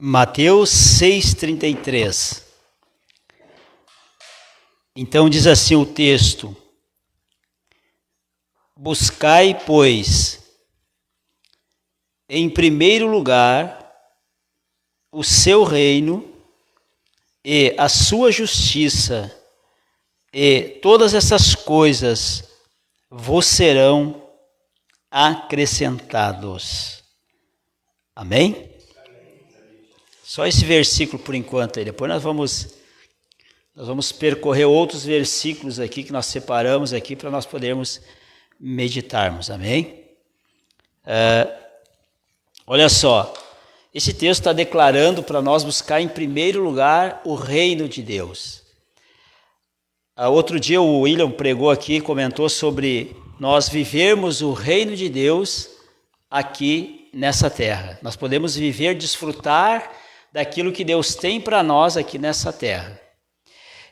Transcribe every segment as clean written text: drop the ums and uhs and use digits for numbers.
Mateus 6,33. Então diz assim o texto: buscai, pois, em primeiro lugar o seu reino e a sua justiça, e todas essas coisas vos serão acrescentados. Amém? Só esse versículo por enquanto aí. Depois nós vamos percorrer outros versículos aqui que nós separamos aqui para nós podermos meditarmos. Amém? Olha só, esse texto está declarando para nós buscar em primeiro lugar o reino de Deus. Outro dia o William pregou aqui, comentou sobre nós vivermos o reino de Deus aqui nessa terra. Nós podemos viver, desfrutar daquilo que Deus tem para nós aqui nessa terra.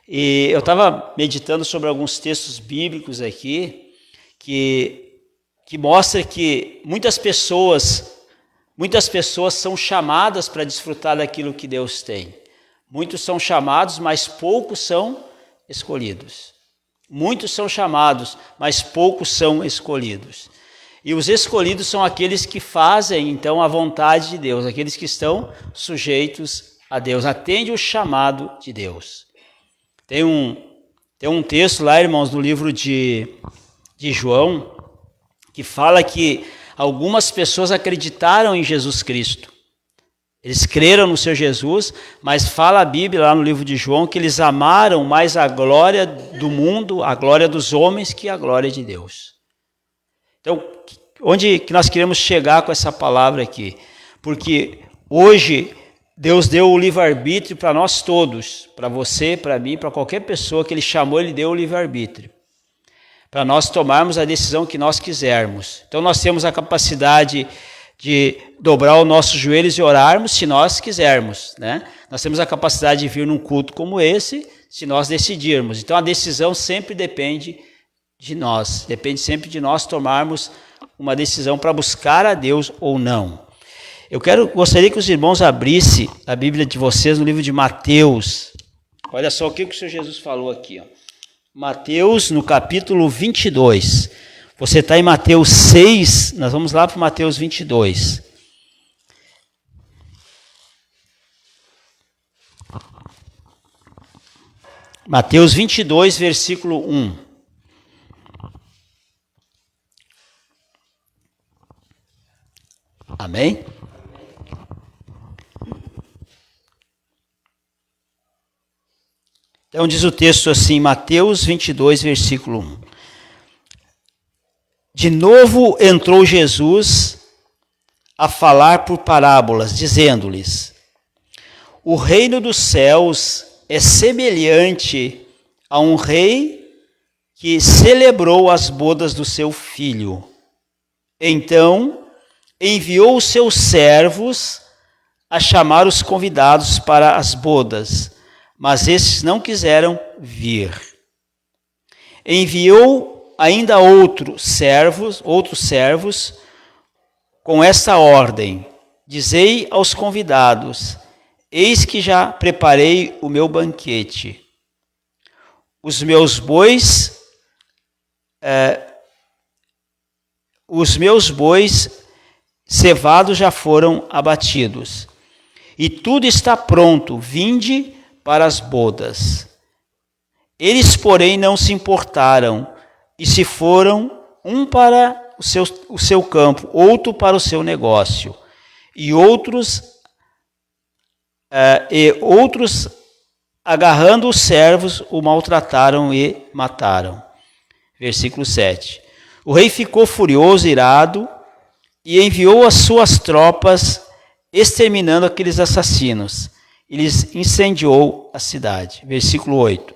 E eu estava meditando sobre alguns textos bíblicos aqui que mostra que muitas pessoas são chamadas para desfrutar daquilo que Deus tem. Muitos são chamados, mas poucos são escolhidos. Muitos são chamados, mas poucos são escolhidos. E os escolhidos são aqueles que fazem, então, a vontade de Deus, aqueles que estão sujeitos a Deus, atendem o chamado de Deus. Tem um texto lá, irmãos, no livro de João, que fala que algumas pessoas acreditaram em Jesus Cristo. Eles creram no Senhor Jesus, mas fala a Bíblia lá no livro de João que eles amaram mais a glória do mundo, a glória dos homens, que a glória de Deus. Então, onde que nós queremos chegar com essa palavra aqui? Porque hoje Deus deu o livre-arbítrio para nós todos, para você, para mim, para qualquer pessoa que Ele chamou, Ele deu o livre-arbítrio, para nós tomarmos a decisão que nós quisermos. Então nós temos a capacidade de dobrar os nossos joelhos e orarmos se nós quisermos, né? Nós temos a capacidade de vir num culto como esse, se nós decidirmos. Então a decisão sempre depende de nós, depende sempre de nós tomarmos uma decisão para buscar a Deus ou não. Gostaria que os irmãos abrissem a Bíblia de vocês no livro de Mateus. Olha só o que o Senhor Jesus falou aqui, ó. Mateus, no capítulo 22. Você está em Mateus 6, nós vamos lá para Mateus 22. Mateus 22, versículo 1. Amém? Então diz o texto assim, Mateus 22, versículo 1. De novo entrou Jesus a falar por parábolas, dizendo-lhes: o reino dos céus é semelhante a um rei que celebrou as bodas do seu filho. Então enviou os seus servos a chamar os convidados para as bodas, mas esses não quiseram vir. Enviou ainda outros servos com esta ordem: dizei aos convidados: eis que já preparei o meu banquete. Os meus bois cevados já foram abatidos, e tudo está pronto, vinde para as bodas. Eles, porém, não se importaram, e se foram, um para o seu campo, outro para o seu negócio, e outros, agarrando os servos, o maltrataram e mataram. Versículo 7. O rei ficou furioso, irado, e enviou as suas tropas, exterminando aqueles assassinos. E lhes incendiou a cidade. Versículo 8.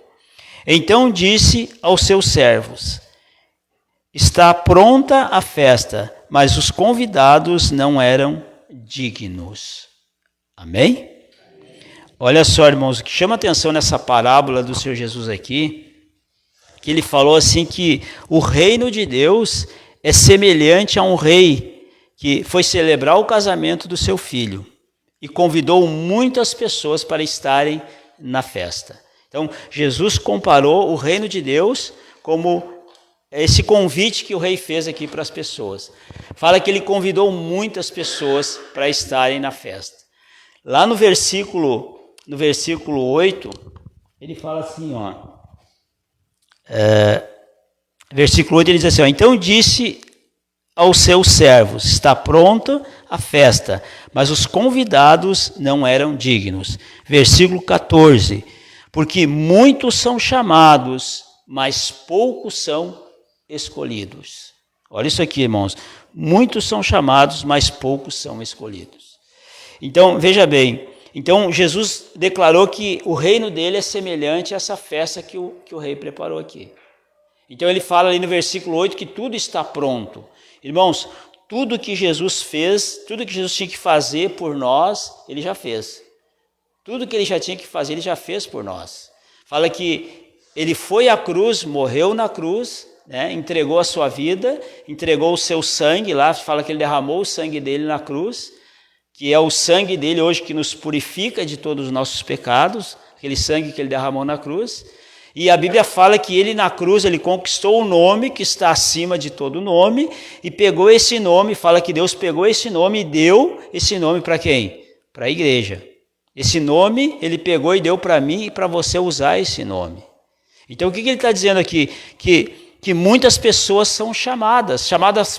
Então disse aos seus servos: está pronta a festa, mas os convidados não eram dignos. Amém? Olha só, irmãos, o que chama atenção nessa parábola do Senhor Jesus aqui, que ele falou assim que o reino de Deus é semelhante a um rei que foi celebrar o casamento do seu filho. e convidou muitas pessoas para estarem na festa. Então, Jesus comparou o reino de Deus como esse convite que o rei fez aqui para as pessoas. Fala que ele convidou muitas pessoas para estarem na festa. Lá no versículo 8, ele fala assim, versículo 8 ele diz assim, então disse aos seus servos, está pronta a festa, mas os convidados não eram dignos. Versículo 14, porque muitos são chamados, mas poucos são escolhidos. Olha isso aqui, irmãos. Muitos são chamados, mas poucos são escolhidos. Então, veja bem. Então, Jesus declarou que o reino dele é semelhante a essa festa que o rei preparou aqui. Então, ele fala ali no versículo 8 que tudo está pronto. Irmãos, tudo que Jesus fez, tudo que Jesus tinha que fazer por nós, ele já fez. Tudo que ele já tinha que fazer, ele já fez por nós. Fala que ele foi à cruz, morreu na cruz, né, entregou a sua vida, entregou o seu sangue lá, fala que ele derramou o sangue dele na cruz, que é o sangue dele hoje que nos purifica de todos os nossos pecados, aquele sangue que ele derramou na cruz. E a Bíblia fala que ele na cruz, ele conquistou o nome que está acima de todo nome, e pegou esse nome, fala que Deus pegou esse nome e deu esse nome para quem? Para a igreja. Esse nome ele pegou e deu para mim e para você usar esse nome. Então o que ele está dizendo aqui? Que muitas pessoas são chamadas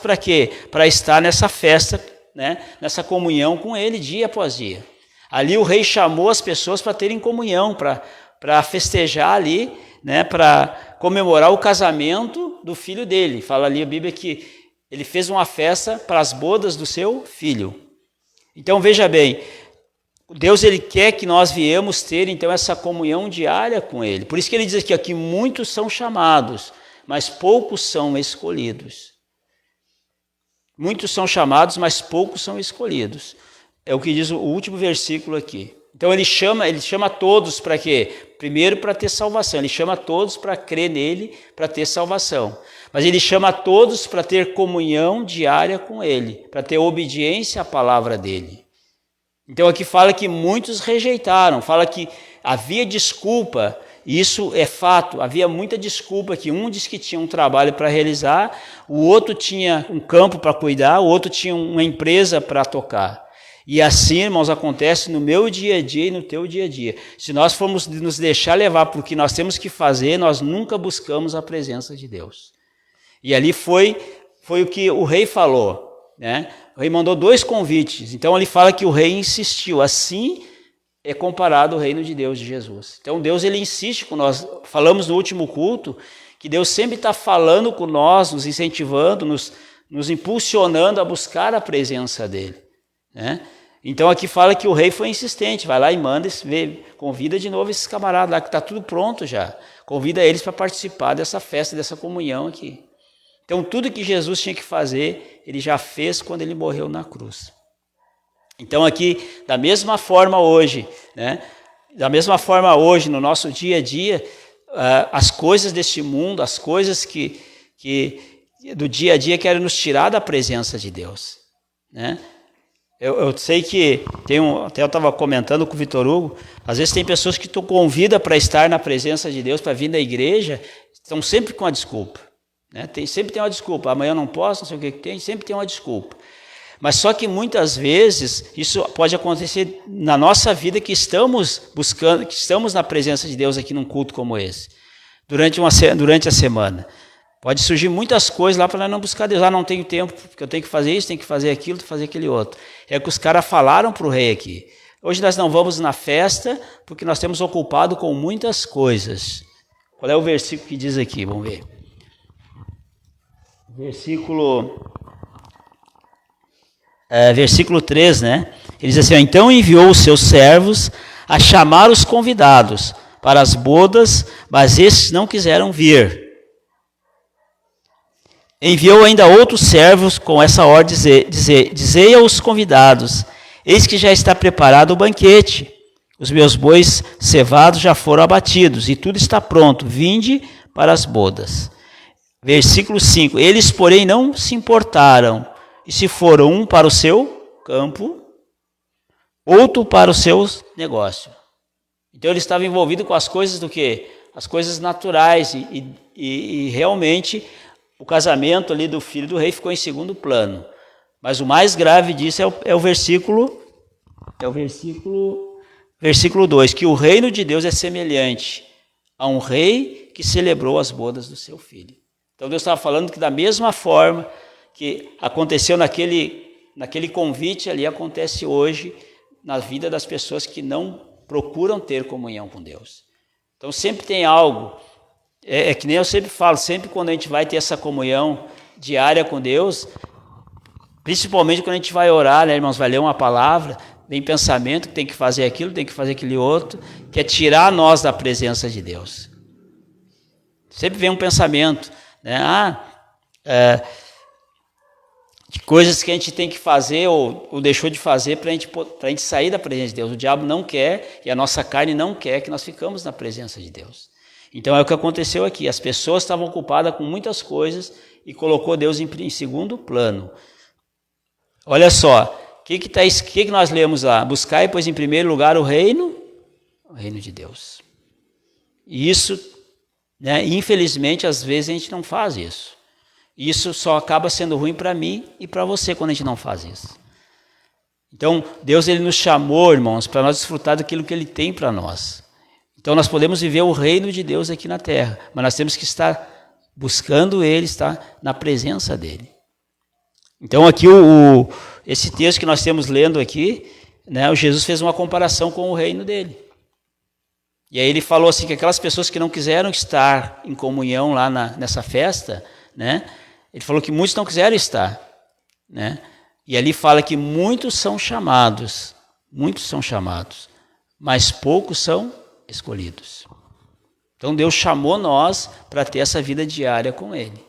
para quê? Para estar nessa festa, né? Nessa comunhão com ele dia após dia. Ali o rei chamou as pessoas para terem comunhão, para festejar ali, né? Para comemorar o casamento do filho dele. Fala ali a Bíblia que ele fez uma festa para as bodas do seu filho. Então veja bem, Deus ele quer que nós viemos ter então essa comunhão diária com ele. Por isso que ele diz aqui que muitos são chamados, mas poucos são escolhidos. Muitos são chamados, mas poucos são escolhidos. É o que diz o último versículo aqui. Então ele chama todos para quê? Primeiro para ter salvação. Ele chama todos para crer nele, para ter salvação. Mas ele chama todos para ter comunhão diária com ele, para ter obediência à palavra dele. Então aqui fala que muitos rejeitaram, fala que havia desculpa, isso é fato, havia muita desculpa, que um disse que tinha um trabalho para realizar, o outro tinha um campo para cuidar, o outro tinha uma empresa para tocar. E assim, irmãos, acontece no meu dia a dia e no teu dia a dia. Se nós formos nos deixar levar por que nós temos que fazer, nós nunca buscamos a presença de Deus. E ali foi o que o rei falou, né? O rei mandou 2 convites, então ele fala que o rei insistiu, assim é comparado ao reino de Deus, de Jesus. Então Deus ele insiste com nós, falamos no último culto, que Deus sempre está falando com nós, nos incentivando, nos impulsionando a buscar a presença dele, né? Então aqui fala que o rei foi insistente, vai lá e manda, convida de novo esses camaradas lá, que está tudo pronto já, convida eles para participar dessa festa, dessa comunhão aqui. Então tudo que Jesus tinha que fazer, ele já fez quando ele morreu na cruz. Então aqui, da mesma forma hoje, né? Da mesma forma hoje, no nosso dia a dia, as coisas deste mundo, as coisas que do dia a dia querem nos tirar da presença de Deus, né? Eu sei que até eu estava comentando com o Vitor Hugo, às vezes tem pessoas que tu convida para estar na presença de Deus, para vir na igreja, estão sempre com a desculpa, né? Sempre tem uma desculpa, amanhã eu não posso, não sei o que tem, sempre tem uma desculpa. Mas só que muitas vezes isso pode acontecer na nossa vida, que estamos buscando, que estamos na presença de Deus aqui num culto como esse, durante a semana. Pode surgir muitas coisas lá para nós não buscar Deus. Não tenho tempo, porque eu tenho que fazer isso, tenho que fazer aquilo, tenho que fazer aquele outro. É o que os caras falaram para o rei aqui. Hoje nós não vamos na festa, porque nós temos ocupado com muitas coisas. Qual é o versículo que diz aqui? Vamos ver. Versículo 3, né? Ele diz assim, então enviou os seus servos a chamar os convidados para as bodas, mas estes não quiseram vir. Enviou ainda outros servos com essa ordem, dizei aos convidados, eis que já está preparado o banquete, os meus bois cevados já foram abatidos, e tudo está pronto, vinde para as bodas. Versículo 5, eles, porém, não se importaram, e se foram um para o seu campo, outro para o seu negócio. Então ele estava envolvido com as coisas do quê? As coisas naturais e realmente o casamento ali do filho do rei ficou em segundo plano. Mas o mais grave disso é o versículo 2, que o reino de Deus é semelhante a um rei que celebrou as bodas do seu filho. Então Deus estava falando que da mesma forma que aconteceu naquele convite ali, acontece hoje na vida das pessoas que não procuram ter comunhão com Deus. Então sempre tem algo, que nem eu sempre falo, sempre quando a gente vai ter essa comunhão diária com Deus, principalmente quando a gente vai orar, né, irmãos, vai ler uma palavra, vem pensamento que tem que fazer aquilo, tem que fazer aquele outro, que é tirar nós da presença de Deus. Sempre vem um pensamento, né, de coisas que a gente tem que fazer ou deixou de fazer para a gente sair da presença de Deus. O diabo não quer e a nossa carne não quer que nós ficamos na presença de Deus. Então é o que aconteceu aqui. As pessoas estavam ocupadas com muitas coisas e colocou Deus em segundo plano. Olha só, o que nós lemos lá? Buscai, pois, em primeiro lugar o reino de Deus. E isso, né, infelizmente, às vezes a gente não faz isso. Isso só acaba sendo ruim para mim e para você quando a gente não faz isso. Então, Deus ele nos chamou, irmãos, para nós desfrutar daquilo que Ele tem para nós. Então, nós podemos viver o reino de Deus aqui na terra, mas nós temos que estar buscando Ele, estar na presença dEle. Então, aqui, esse texto que nós temos lendo aqui, né, o Jesus fez uma comparação com o reino dEle. E aí ele falou assim, que aquelas pessoas que não quiseram estar em comunhão lá nessa festa, né, ele falou que muitos não quiseram estar, né? E ali fala que muitos são chamados, mas poucos são escolhidos. Então Deus chamou nós para ter essa vida diária com Ele.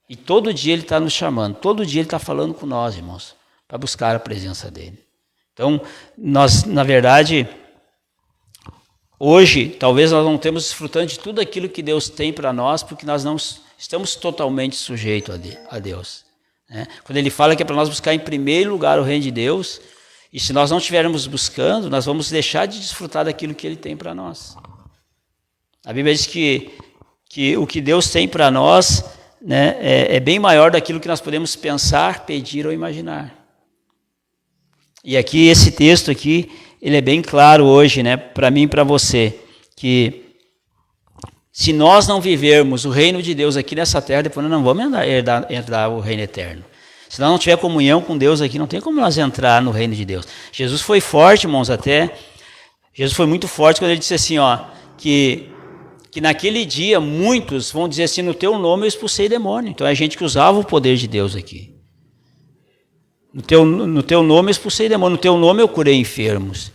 E todo dia Ele está nos chamando, todo dia Ele está falando com nós, irmãos, para buscar a presença dEle. Então, nós, na verdade, hoje, talvez nós não estamos desfrutando de tudo aquilo que Deus tem para nós, porque nós não estamos totalmente sujeitos a Deus. Né? Quando Ele fala que é para nós buscar em primeiro lugar o reino de Deus, e se nós não estivermos buscando, nós vamos deixar de desfrutar daquilo que Ele tem para nós. A Bíblia diz que o que Deus tem para nós, né, é bem maior daquilo que nós podemos pensar, pedir ou imaginar. E aqui, esse texto aqui, ele é bem claro hoje, né, para mim e para você, que se nós não vivermos o reino de Deus aqui nessa terra, depois nós não vamos herdar o reino eterno. Se nós não tiver comunhão com Deus aqui, não tem como nós entrar no reino de Deus. Jesus foi forte, irmãos, Jesus foi muito forte quando ele disse assim, que naquele dia muitos vão dizer assim, no teu nome eu expulsei demônio. Então é gente que usava o poder de Deus aqui. No teu nome eu expulsei demônio, no teu nome eu curei enfermos.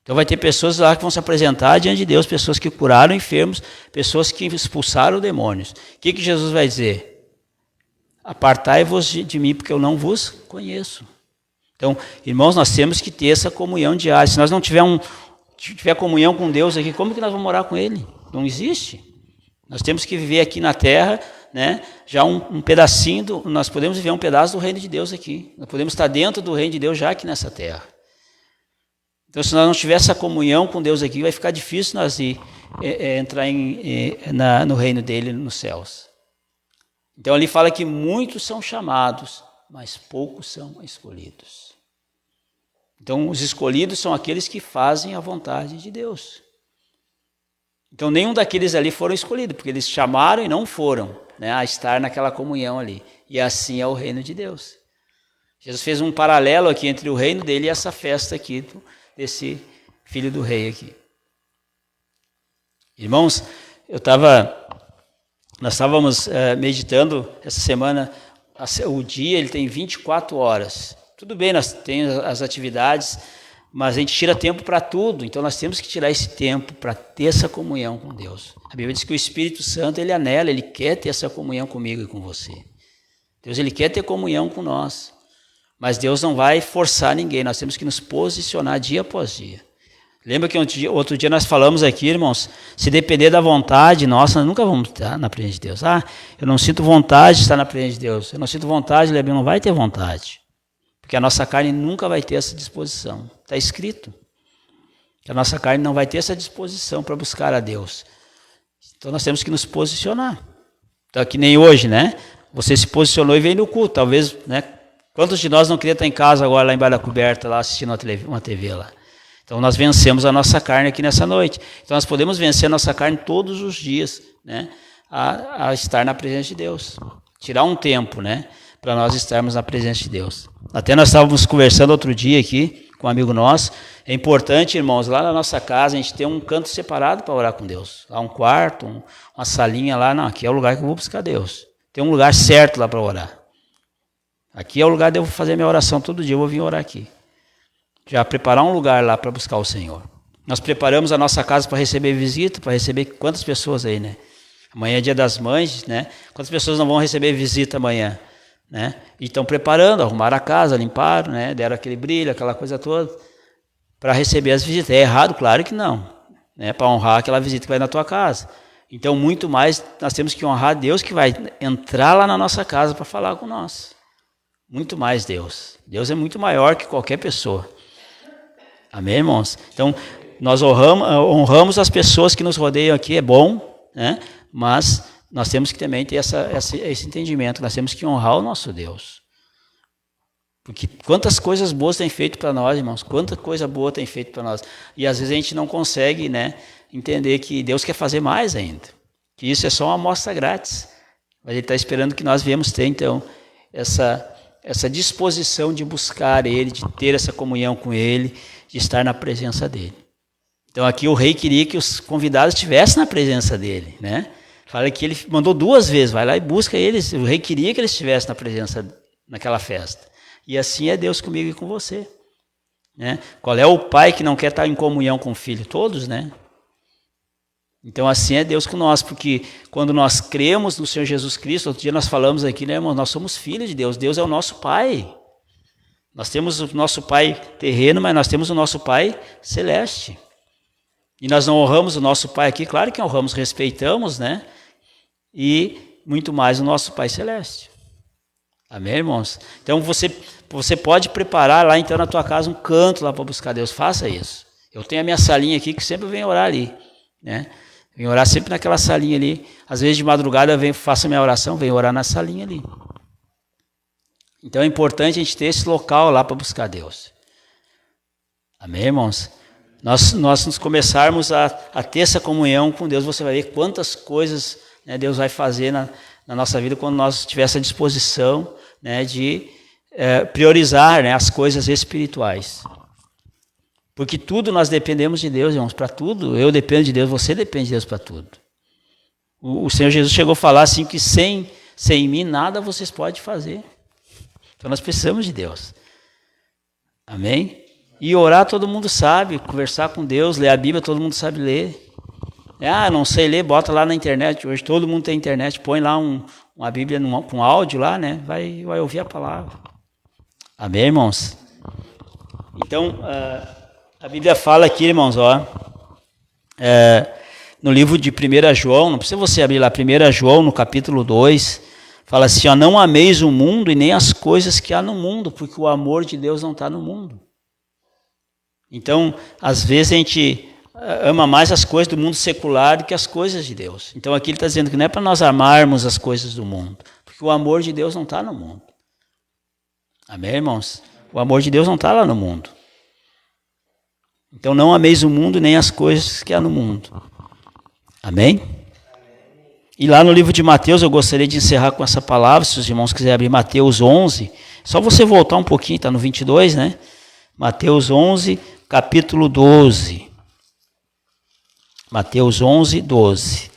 Então vai ter pessoas lá que vão se apresentar diante de Deus, pessoas que curaram enfermos, pessoas que expulsaram demônios. O que Jesus vai dizer? Apartai-vos de mim, porque eu não vos conheço. Então, irmãos, nós temos que ter essa comunhão diária. Se nós não tiver comunhão com Deus aqui, como que nós vamos morar com Ele? Não existe. Nós temos que viver aqui na terra, né, já um pedacinho, nós podemos viver um pedaço do reino de Deus aqui. Nós podemos estar dentro do reino de Deus já aqui nessa terra. Então, se nós não tivermos essa comunhão com Deus aqui, vai ficar difícil nós entrar no reino dele nos céus. Então, ali fala que muitos são chamados, mas poucos são escolhidos. Então, os escolhidos são aqueles que fazem a vontade de Deus. Então, nenhum daqueles ali foram escolhidos, porque eles chamaram e não foram, né, a estar naquela comunhão ali. E assim é o reino de Deus. Jesus fez um paralelo aqui entre o reino dele e essa festa aqui, desse filho do rei aqui. Irmãos, nós estávamos meditando essa semana, o dia ele tem 24 horas. Tudo bem, nós temos as atividades, mas a gente tira tempo para tudo, então nós temos que tirar esse tempo para ter essa comunhão com Deus. A Bíblia diz que o Espírito Santo, ele anela, ele quer ter essa comunhão comigo e com você. Deus, ele quer ter comunhão com nós. Mas Deus não vai forçar ninguém, nós temos que nos posicionar dia após dia. Lembra que outro dia nós falamos aqui, irmãos, se depender da vontade nossa, nós nunca vamos estar na presença de Deus. Eu não sinto vontade de estar na presença de Deus, eu não sinto vontade, não vai ter vontade. Porque a nossa carne nunca vai ter essa disposição. Está escrito. Que a nossa carne não vai ter essa disposição para buscar a Deus. Então nós temos que nos posicionar. Então, que nem hoje, né? Você se posicionou e veio no culto. Talvez, né? Quantos de nós não queriam estar em casa agora, lá embaixo da coberta, lá assistindo uma TV lá? Então nós vencemos a nossa carne aqui nessa noite. Então nós podemos vencer a nossa carne todos os dias, né? A estar na presença de Deus. Tirar um tempo, né? Para nós estarmos na presença de Deus. Até nós estávamos conversando outro dia aqui com um amigo nosso. É importante, irmãos, lá na nossa casa a gente ter um canto separado para orar com Deus. Lá um quarto, uma salinha lá. Não, aqui é o lugar que eu vou buscar Deus. Tem um lugar certo lá para orar. Aqui é o lugar de eu fazer minha oração todo dia. Eu vou vir orar aqui. Já preparar um lugar lá para buscar o Senhor. Nós preparamos a nossa casa para receber visita, para receber quantas pessoas aí, né? Amanhã é dia das mães, né? Quantas pessoas não vão receber visita amanhã, né? E estão preparando, arrumaram a casa, limparam, né? Deram aquele brilho, aquela coisa toda, para receber as visitas. É errado? Claro que não, né? Para honrar aquela visita que vai na tua casa. Então, muito mais, nós temos que honrar Deus que vai entrar lá na nossa casa para falar com nós. Muito mais Deus. Deus é muito maior que qualquer pessoa. Amém, irmãos? Então, nós honramos as pessoas que nos rodeiam aqui, é bom, né? Mas nós temos que também ter esse entendimento, nós temos que honrar o nosso Deus. Porque quantas coisas boas tem feito para nós, irmãos, quanta coisa boa tem feito para nós. E às vezes a gente não consegue, né, entender que Deus quer fazer mais ainda. Que isso é só uma amostra grátis. Mas Ele está esperando que nós viemos ter, então, essa disposição de buscar Ele, de ter essa comunhão com Ele, de estar na presença dEle. Então aqui o rei queria que os convidados estivessem na presença dEle, né? Fala que ele mandou 2 vezes, vai lá e busca eles. O rei queria que eles estivessem na presença, naquela festa. E assim é Deus comigo e com você. Né? Qual é o pai que não quer estar em comunhão com o filho? Todos, né? Então assim é Deus com nós, porque quando nós cremos no Senhor Jesus Cristo, outro dia nós falamos aqui, né, irmãos, nós somos filhos de Deus, Deus é o nosso pai. Nós temos o nosso pai terreno, mas nós temos o nosso pai celeste. E nós não honramos o nosso pai aqui, claro que honramos, respeitamos, né? E muito mais o nosso pai celeste. Amém, irmãos? Então você pode preparar lá então na tua casa um canto lá para buscar Deus, faça isso. Eu tenho a minha salinha aqui que sempre eu venho orar ali, né? Venho orar sempre naquela salinha ali. Às vezes de madrugada eu faço a minha oração, venho orar na salinha ali. Então é importante a gente ter esse local lá para buscar Deus. Amém, irmãos? Nós nos começarmos a ter essa comunhão com Deus, você vai ver quantas coisas, né, Deus vai fazer na nossa vida quando nós tiver essa disposição, né, de priorizar, né, as coisas espirituais. Porque tudo nós dependemos de Deus, irmãos, para tudo. Eu dependo de Deus, você depende de Deus para tudo. O Senhor Jesus chegou a falar assim que sem mim nada vocês podem fazer. Então nós precisamos de Deus. Amém? E orar todo mundo sabe, conversar com Deus, ler a Bíblia todo mundo sabe ler. Não sei ler, bota lá na internet, hoje todo mundo tem internet, põe lá uma Bíblia com áudio lá, né? Vai ouvir a palavra. Amém, irmãos? Então, a Bíblia fala aqui, irmãos, no livro de 1 João, não precisa você abrir lá, 1 João, no capítulo 2, fala assim, não ameis o mundo e nem as coisas que há no mundo, porque o amor de Deus não está no mundo. Então, às vezes a gente ama mais as coisas do mundo secular do que as coisas de Deus. Então aqui ele está dizendo que não é para nós amarmos as coisas do mundo, porque o amor de Deus não está no mundo. Amém, irmãos? O amor de Deus não está lá no mundo. Então não ameis o mundo nem as coisas que há no mundo. Amém? E lá no livro de Mateus, eu gostaria de encerrar com essa palavra, se os irmãos quiserem abrir Mateus 11, só você voltar um pouquinho, está no 22, né? Mateus 11, capítulo 12. Mateus 11, 12.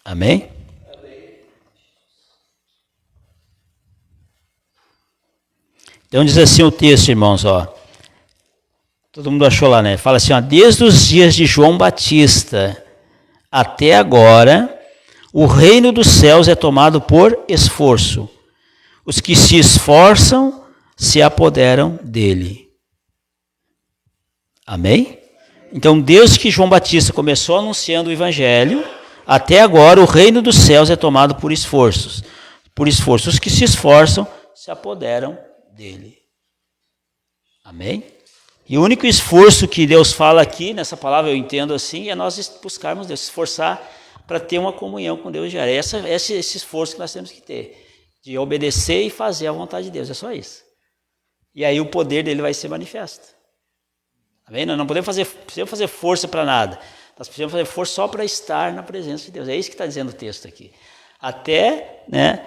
Amém? Então diz assim o texto, irmãos, todo mundo achou lá, né? Fala assim, desde os dias de João Batista até agora, o reino dos céus é tomado por esforço. os que se esforçam se apoderam dele. Amém? Então, desde que João Batista começou anunciando o evangelho, até agora o reino dos céus é tomado por esforços. Por esforços. Os que se esforçam se apoderam dele. Amém? E o único esforço que Deus fala aqui, nessa palavra eu entendo assim, é nós buscarmos Deus, se esforçar para ter uma comunhão com Deus diária. Esse esforço que nós temos que ter, de obedecer e fazer a vontade de Deus, é só isso. E aí o poder dele vai ser manifesto. Amém? Nós não podemos fazer força para nada. Nós precisamos fazer força só para estar na presença de Deus. É isso que está dizendo o texto aqui. Até, né,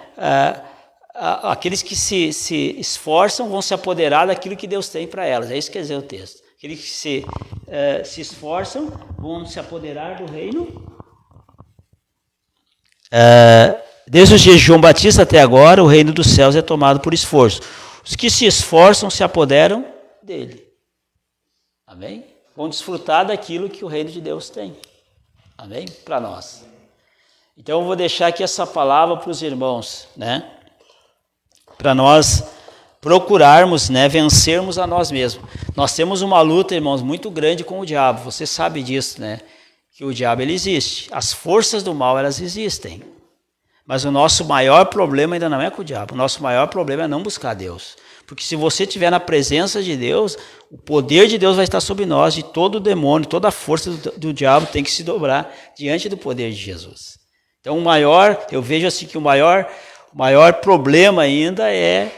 aqueles que se esforçam vão se apoderar daquilo que Deus tem para elas. É isso que quer dizer o texto. Aqueles que se esforçam vão se apoderar do reino. Desde os dias de João Batista até agora, o reino dos céus é tomado por esforço. Os que se esforçam se apoderam dele. Amém? Vão desfrutar daquilo que o reino de Deus tem. Amém? Para nós. Então eu vou deixar aqui essa palavra para os irmãos, né? Para nós procurarmos, né, vencermos a nós mesmos. Nós temos uma luta, irmãos, muito grande com o diabo. Você sabe disso, né? Que o diabo ele existe. As forças do mal elas existem. Mas o nosso maior problema ainda não é com o diabo. O nosso maior problema é não buscar Deus. Porque se você estiver na presença de Deus, o poder de Deus vai estar sobre nós, e todo o demônio, toda a força do diabo tem que se dobrar diante do poder de Jesus. Então eu vejo assim que o maior problema ainda é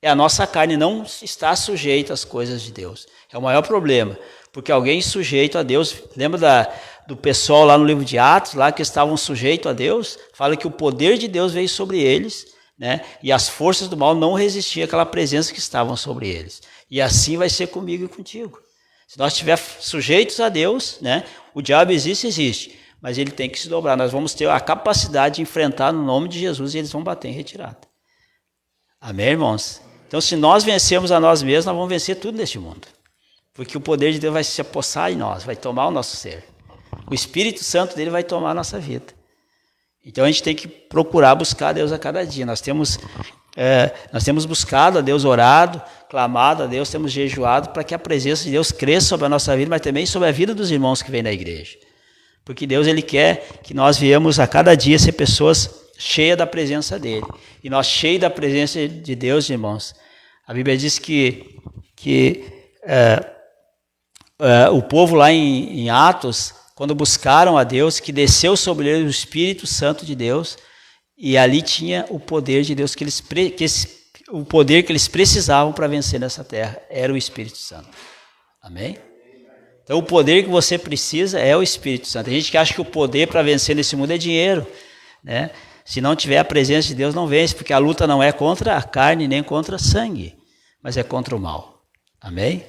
a nossa carne não estar sujeita às coisas de Deus. É o maior problema. Porque alguém sujeito a Deus, lembra do pessoal lá no livro de Atos, lá que estavam sujeitos a Deus, fala que o poder de Deus veio sobre eles, né? E as forças do mal não resistiam àquela presença que estavam sobre eles. E assim vai ser comigo e contigo. Se nós estivermos sujeitos a Deus, né? O diabo existe, mas ele tem que se dobrar. Nós vamos ter a capacidade de enfrentar no nome de Jesus e eles vão bater em retirada. Amém, irmãos? Então, se nós vencermos a nós mesmos, nós vamos vencer tudo neste mundo. Porque o poder de Deus vai se apossar em nós, vai tomar o nosso ser. O Espírito Santo dele vai tomar a nossa vida. Então a gente tem que procurar buscar a Deus a cada dia. Nós temos buscado a Deus, orado, clamado a Deus, temos jejuado para que a presença de Deus cresça sobre a nossa vida, mas também sobre a vida dos irmãos que vêm na igreja. Porque Deus ele quer que nós viemos a cada dia ser pessoas cheias da presença dele. E nós cheios da presença de Deus, irmãos. A Bíblia diz que o povo lá em Atos, quando buscaram a Deus, que desceu sobre eles o Espírito Santo de Deus, e ali tinha o poder de Deus, o poder que eles precisavam para vencer nessa terra, era o Espírito Santo. Amém? Então o poder que você precisa é o Espírito Santo. Tem gente que acha que o poder para vencer nesse mundo é dinheiro, né? Se não tiver a presença de Deus, não vence, porque a luta não é contra a carne nem contra sangue, mas é contra o mal. Amém?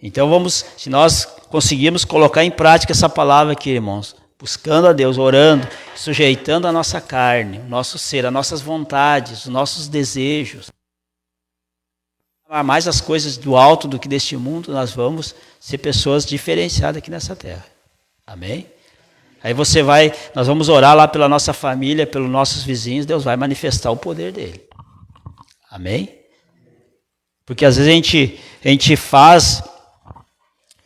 Então se nós conseguirmos colocar em prática essa palavra aqui, irmãos, buscando a Deus, orando, sujeitando a nossa carne, o nosso ser, as nossas vontades, os nossos desejos, amar mais as coisas do alto do que deste mundo, nós vamos ser pessoas diferenciadas aqui nessa terra. Amém? Aí nós vamos orar lá pela nossa família, pelos nossos vizinhos, Deus vai manifestar o poder dele. Amém? Porque às vezes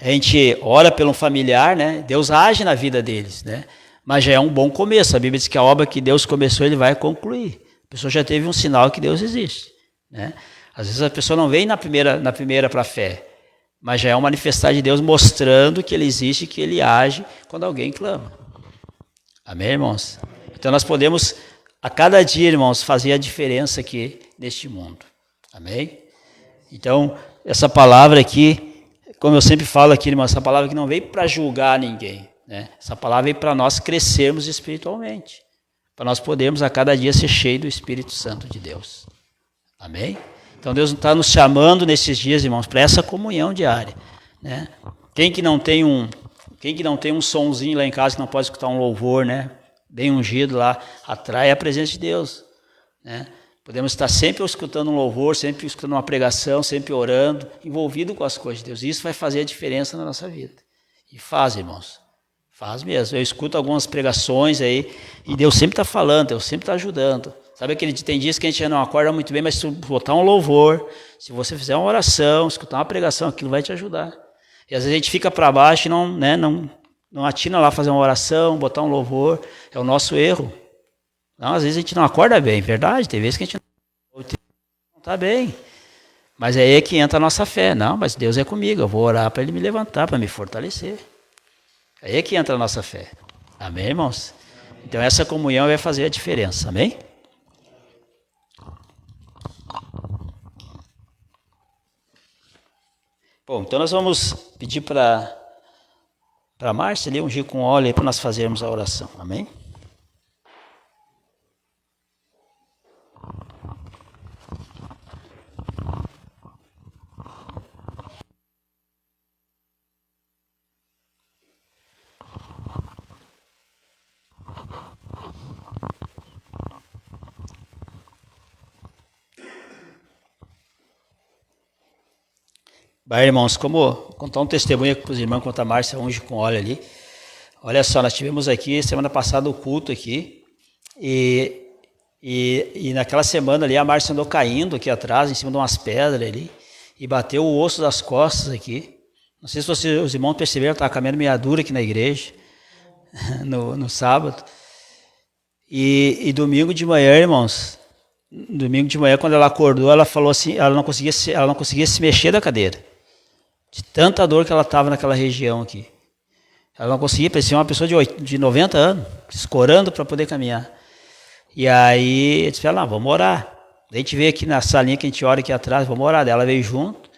a gente ora pelo familiar, né? Deus age na vida deles, né? Mas já é um bom começo. A Bíblia diz que a obra que Deus começou, ele vai concluir. A pessoa já teve um sinal que Deus existe, né? Às vezes a pessoa não vem na primeira para a fé, mas já é uma manifestação de Deus mostrando que ele existe e que ele age quando alguém clama. Amém, irmãos? Então nós podemos, a cada dia, irmãos, fazer a diferença aqui neste mundo. Amém? Então, essa palavra aqui, como eu sempre falo aqui, irmãos, essa palavra aqui não veio para julgar ninguém, né? Essa palavra veio para nós crescermos espiritualmente, para nós podermos a cada dia ser cheios do Espírito Santo de Deus. Amém? Então Deus está nos chamando nesses dias, irmãos, para essa comunhão diária, né? Quem que não tem um sonzinho lá em casa que não pode escutar um louvor, né? Bem ungido lá, atrai a presença de Deus, né? Podemos estar sempre escutando um louvor, sempre escutando uma pregação, sempre orando, envolvido com as coisas de Deus. Isso vai fazer a diferença na nossa vida. E faz, irmãos. Faz mesmo. Eu escuto algumas pregações aí e Deus sempre está falando, Deus sempre está ajudando. Sabe aquele tem dias que a gente já não acorda muito bem, mas se botar um louvor, se você fizer uma oração, escutar uma pregação, aquilo vai te ajudar. E às vezes a gente fica para baixo e não atina lá fazer uma oração, botar um louvor, é o nosso erro. Não, às vezes a gente não acorda bem, verdade, tem vezes que a gente não está bem. Mas é aí que entra a nossa fé. Não, mas Deus é comigo, eu vou orar para Ele me levantar, para me fortalecer. É aí que entra a nossa fé. Amém, irmãos? Então essa comunhão vai fazer a diferença, amém? Bom, então nós vamos pedir para a Márcia ali ungir com óleo para nós fazermos a oração, amém? Bem, irmãos, como contar um testemunho para os irmãos enquanto a Márcia unge com óleo ali. Olha só, nós tivemos aqui semana passada o culto aqui e naquela semana ali a Márcia andou caindo aqui atrás, em cima de umas pedras ali e bateu o osso das costas aqui. Não sei se os irmãos perceberam, estava caminhando meia dura aqui na igreja no sábado. E domingo de manhã, irmãos, quando ela acordou, ela falou assim, ela não conseguia se mexer da cadeira. De tanta dor que ela estava naquela região aqui. Ela não conseguia, parecia uma pessoa de 90 anos, escorando para poder caminhar. E aí, eu disse para ela, vamos orar. A gente veio aqui na salinha que a gente ora aqui atrás, vamos orar. Ela veio junto,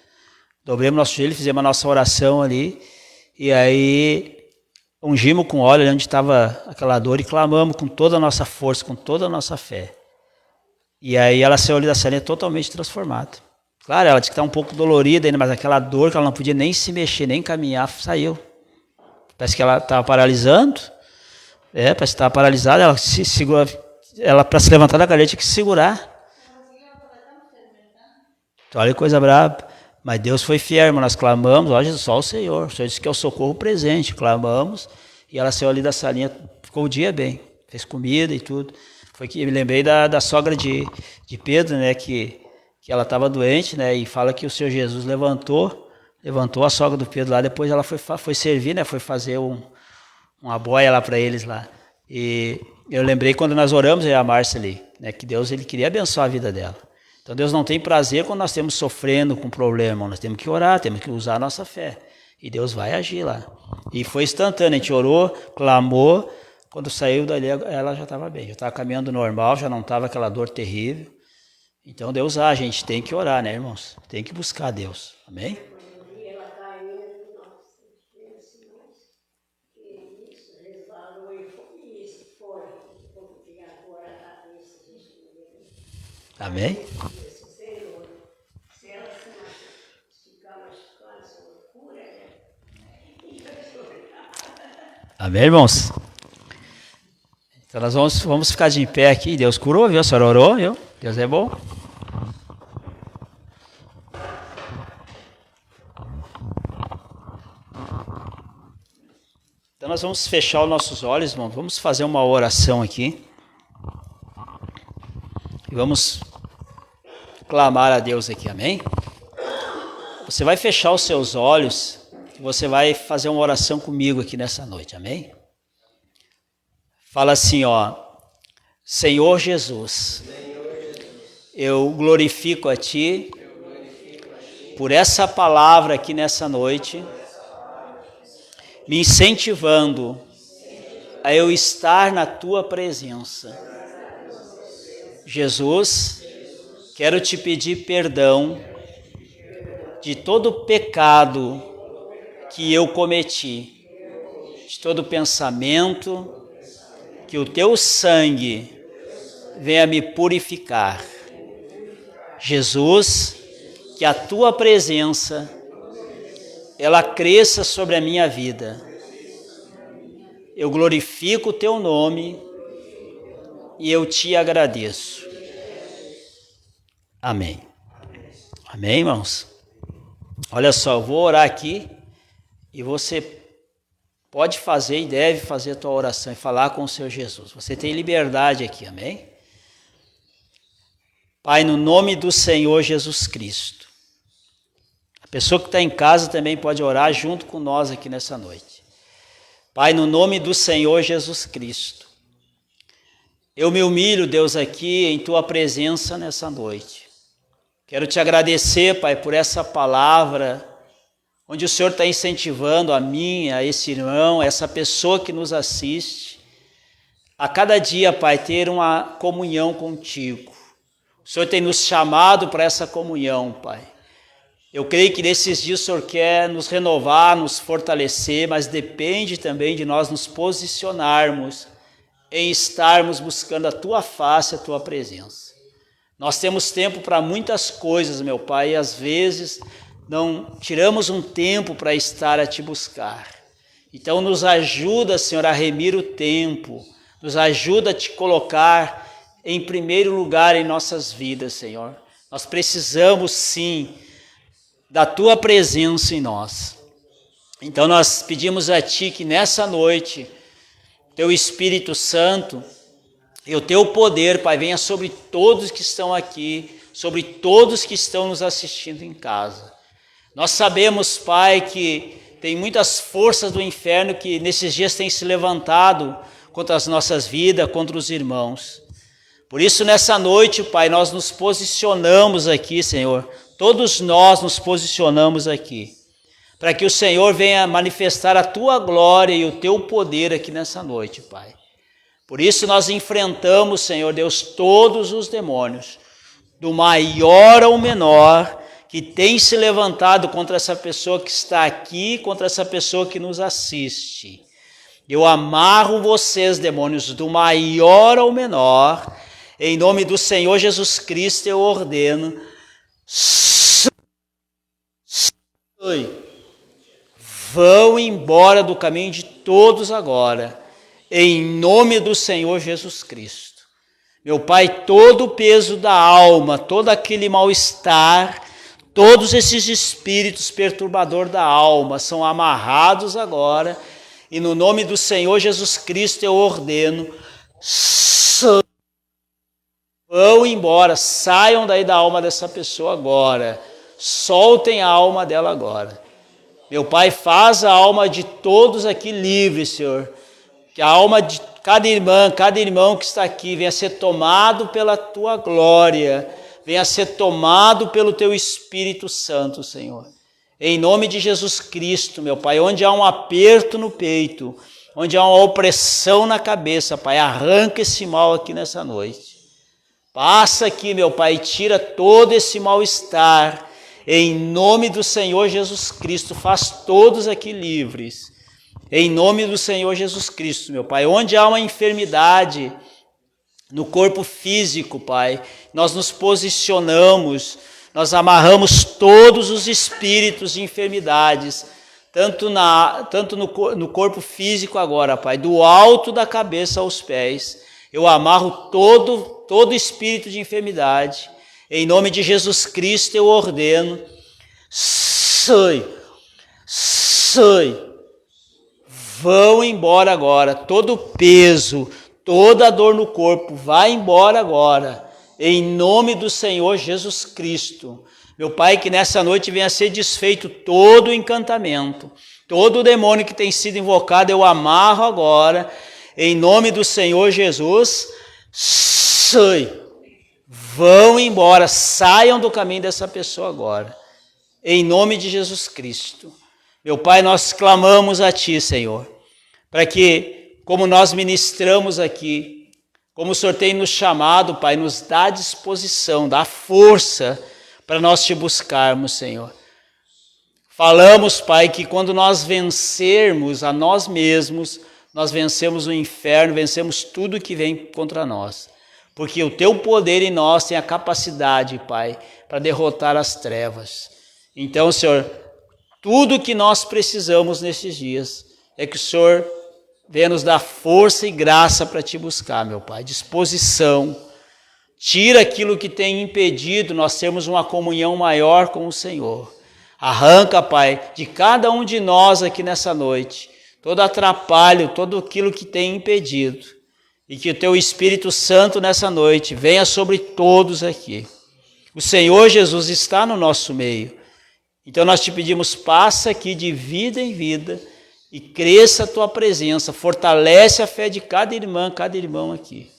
dobremos nosso joelho, fizemos a nossa oração ali. E aí, ungimos com óleo onde estava aquela dor e clamamos com toda a nossa força, com toda a nossa fé. E aí ela saiu ali da salinha totalmente transformada. Claro, ela disse que está um pouco dolorida ainda, mas aquela dor que ela não podia nem se mexer, nem caminhar, saiu. Parece que ela estava paralisando. Parece que estava paralisada. Ela se segura, ela para se levantar da cadeira tinha que se segurar. Então, olha que coisa brava. Mas Deus foi fiel, irmão. Nós clamamos, ó Jesus, só o Senhor. O Senhor disse que é o socorro presente. Clamamos e ela saiu ali da salinha, ficou o dia bem. Fez comida e tudo. Foi que eu me lembrei da sogra de Pedro, né, que ela estava doente, né, e fala que o Senhor Jesus levantou a sogra do Pedro lá, depois ela foi servir, né, foi fazer uma boia lá para eles lá. E eu lembrei quando nós oramos, eu e a Márcia ali, né, que Deus ele queria abençoar a vida dela. Então Deus não tem prazer quando nós estamos sofrendo com problema, nós temos que orar, temos que usar a nossa fé. E Deus vai agir lá. E foi instantâneo, a gente orou, clamou, quando saiu dali ela já estava bem, já estava caminhando normal, já não estava aquela dor terrível. Então Deus a gente tem que orar, né, irmãos? Tem que buscar Deus, amém? Amém? Amém, irmãos? Então nós vamos ficar de pé aqui. Deus curou, viu? A senhora orou, viu? Deus é bom. Então nós vamos fechar os nossos olhos, irmão. Vamos fazer uma oração aqui. E vamos clamar a Deus aqui, amém? Você vai fechar os seus olhos e você vai fazer uma oração comigo aqui nessa noite, amém? Fala assim, ó. Senhor Jesus, eu glorifico a Ti por essa palavra aqui nessa noite, me incentivando a eu estar na Tua presença. Jesus, quero Te pedir perdão de todo pecado que eu cometi, de todo pensamento, que o Teu sangue venha me purificar. Jesus, que a Tua presença, ela cresça sobre a minha vida. Eu glorifico o Teu nome e eu Te agradeço. Amém. Amém, irmãos? Olha só, eu vou orar aqui e você pode fazer e deve fazer a tua oração e falar com o Senhor Jesus. Você tem liberdade aqui, amém? Pai, no nome do Senhor Jesus Cristo. A pessoa que está em casa também pode orar junto com nós aqui nessa noite. Pai, no nome do Senhor Jesus Cristo. Eu me humilho, Deus, aqui em Tua presença nessa noite. Quero Te agradecer, Pai, por essa palavra, onde o Senhor está incentivando a mim, a esse irmão, a essa pessoa que nos assiste, a cada dia, Pai, ter uma comunhão contigo. O Senhor tem nos chamado para essa comunhão, Pai. Eu creio que nesses dias o Senhor quer nos renovar, nos fortalecer, mas depende também de nós nos posicionarmos em estarmos buscando a Tua face, a Tua presença. Nós temos tempo para muitas coisas, meu Pai, e às vezes não tiramos um tempo para estar a Te buscar. Então nos ajuda, Senhor, a remir o tempo, nos ajuda a Te colocar em primeiro lugar em nossas vidas, Senhor. Nós precisamos, sim, da Tua presença em nós. Então nós pedimos a Ti que nessa noite, Teu Espírito Santo e o Teu poder, Pai, venha sobre todos que estão aqui, sobre todos que estão nos assistindo em casa. Nós sabemos, Pai, que tem muitas forças do inferno que nesses dias têm se levantado contra as nossas vidas, contra os irmãos. Por isso, nessa noite, Pai, nós nos posicionamos aqui, Senhor. Todos nós nos posicionamos aqui, para que o Senhor venha manifestar a Tua glória e o Teu poder aqui nessa noite, Pai. Por isso nós enfrentamos, Senhor Deus, todos os demônios, do maior ao menor, que tem se levantado contra essa pessoa que está aqui, contra essa pessoa que nos assiste. Eu amarro vocês, demônios, do maior ao menor, em nome do Senhor Jesus Cristo eu ordeno, vão embora do caminho de todos agora, em nome do Senhor Jesus Cristo. Meu Pai, todo o peso da alma, todo aquele mal-estar, todos esses espíritos perturbadores da alma são amarrados agora, e no nome do Senhor Jesus Cristo eu ordeno, vão embora, saiam daí da alma dessa pessoa agora, soltem a alma dela agora. Meu Pai, faz a alma de todos aqui livre, Senhor, que a alma de cada irmã, cada irmão que está aqui venha ser tomado pela Tua glória, venha ser tomado pelo Teu Espírito Santo, Senhor. Em nome de Jesus Cristo, meu Pai, onde há um aperto no peito, onde há uma opressão na cabeça, Pai, arranca esse mal aqui nessa noite. Passa aqui, meu Pai, e tira todo esse mal-estar. Em nome do Senhor Jesus Cristo, faz todos aqui livres. Em nome do Senhor Jesus Cristo, meu Pai, onde há uma enfermidade no corpo físico, Pai, nós nos posicionamos, nós amarramos todos os espíritos de enfermidades, tanto no corpo físico agora, Pai, do alto da cabeça aos pés. Eu amarro todo espírito de enfermidade. Em nome de Jesus Cristo eu ordeno, sai, vão embora agora, todo peso, toda dor no corpo, vai embora agora, em nome do Senhor Jesus Cristo. Meu Pai, que nessa noite venha a ser desfeito todo o encantamento, todo o demônio que tem sido invocado, eu amarro agora, em nome do Senhor Jesus, vão embora, saiam do caminho dessa pessoa agora, em nome de Jesus Cristo. Meu Pai, nós clamamos a Ti, Senhor, para que, como nós ministramos aqui, como o Senhor tem nos chamado, Pai, nos dá disposição, dá força para nós Te buscarmos, Senhor. Falamos, Pai, que quando nós vencermos a nós mesmos, nós vencemos o inferno, vencemos tudo que vem contra nós. Porque o Teu poder em nós tem a capacidade, Pai, para derrotar as trevas. Então, Senhor, tudo que nós precisamos nesses dias é que o Senhor venha nos dar força e graça para Te buscar, meu Pai, disposição. Tira aquilo que tem impedido nós termos uma comunhão maior com o Senhor. Arranca, Pai, de cada um de nós aqui nessa noite, todo atrapalho, todo aquilo que tem impedido. e que o teu Espírito Santo nessa noite venha sobre todos aqui. O Senhor Jesus está no nosso meio. Então nós te pedimos, passa aqui de vida em vida e cresça a tua presença, fortalece a fé de cada irmã, cada irmão aqui.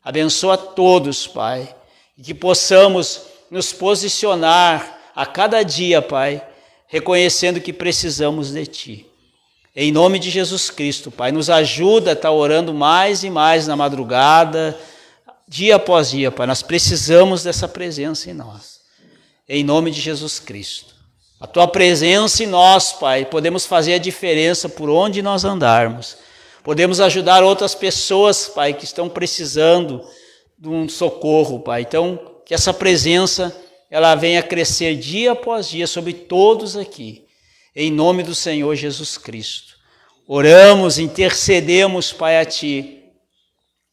Abençoa todos, Pai, e que possamos nos posicionar a cada dia, Pai, reconhecendo que precisamos de Ti. Em nome de Jesus Cristo, Pai, nos ajuda a estar orando mais e mais na madrugada, dia após dia, Pai. Nós precisamos dessa presença em nós. Em nome de Jesus Cristo. A Tua presença em nós, Pai, podemos fazer a diferença por onde nós andarmos. Podemos ajudar outras pessoas, Pai, que estão precisando de um socorro, Pai. Então, que essa presença, ela venha crescer dia após dia sobre todos aqui. Em nome do Senhor Jesus Cristo. Oramos, intercedemos, Pai, a Ti,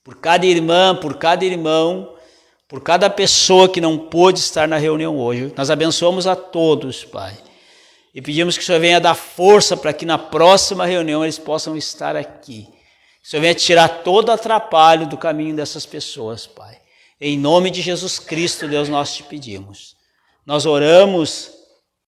por cada irmã, por cada irmão, por cada pessoa que não pôde estar na reunião hoje. Nós abençoamos a todos, Pai. E pedimos que o Senhor venha dar força para que na próxima reunião eles possam estar aqui. Que o Senhor venha tirar todo atrapalho do caminho dessas pessoas, Pai. Em nome de Jesus Cristo, Deus, nós te pedimos. Nós oramos